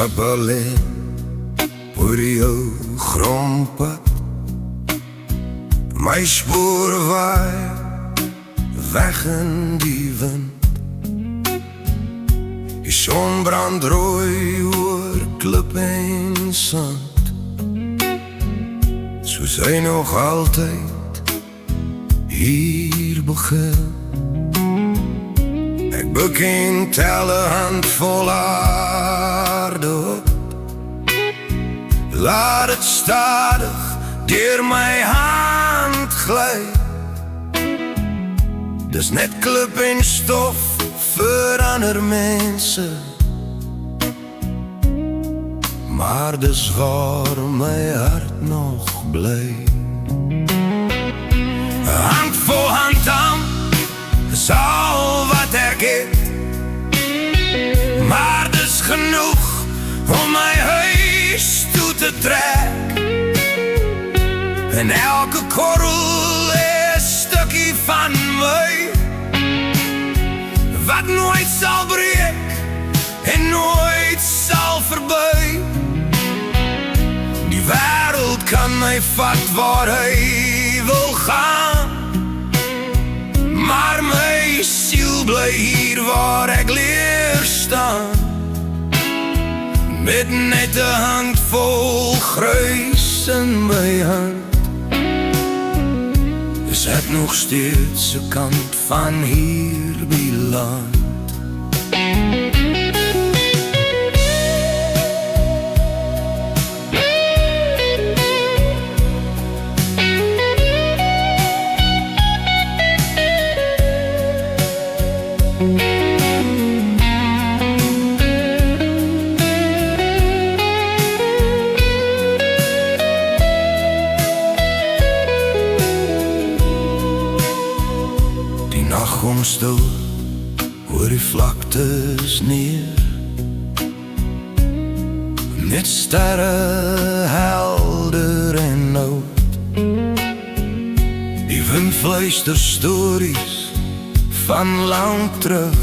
stap alleen oor jou grondpad. My spoor waai weg in die wind. Die son brand rooi oor klip en sand, soos hy nog altyd hier begin. Ek buk en tel 'n handvol aarde op. Laat het stadig deur my hand gly. Dis net klip en stof vir ander mense, maar dis waar my hart nog bly. Hand voor hand aan, is al wat ek het, maar dis genoeg om my huis toe te trek. En elke korrel is 'n stukkie van my, wat nooit sal breek en nooit sal verby. Die wêreld kan my vat waar hy wil gaan, maar my siel bly hier waar ek leer staan, met net 'n handvol gruis in my hand. Is ek nog steeds 'n kant van hierdie land. Nacht kom stil oor die vlaktes neer, net sterre helder en oud. Die wind fluister stories van lang terug,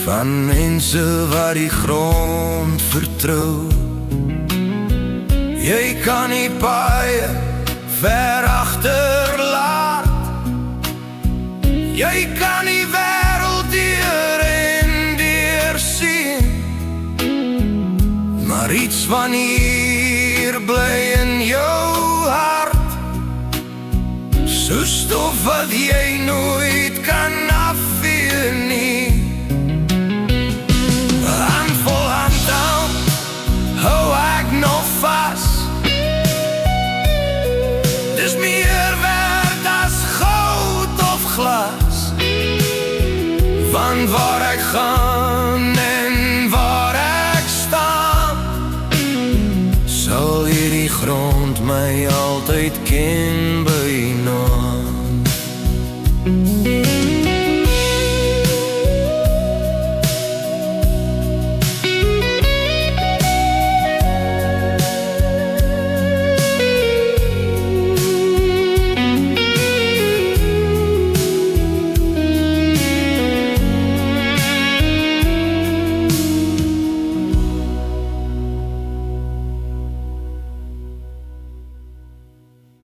van mense wat die grond vertrou. Jy kan nie baie ver agterlaat, jy kan die wêreld deur en deur sien, maar iets van hier bly in jou hart, so stof wat jy nooit kan afvee nie. Hand vol hand aan, hou ek nog vas. Dis meer werd as goud of glas, van waar ek gaan en waar ek staan, sal hierdie grond my altyd ken by nou.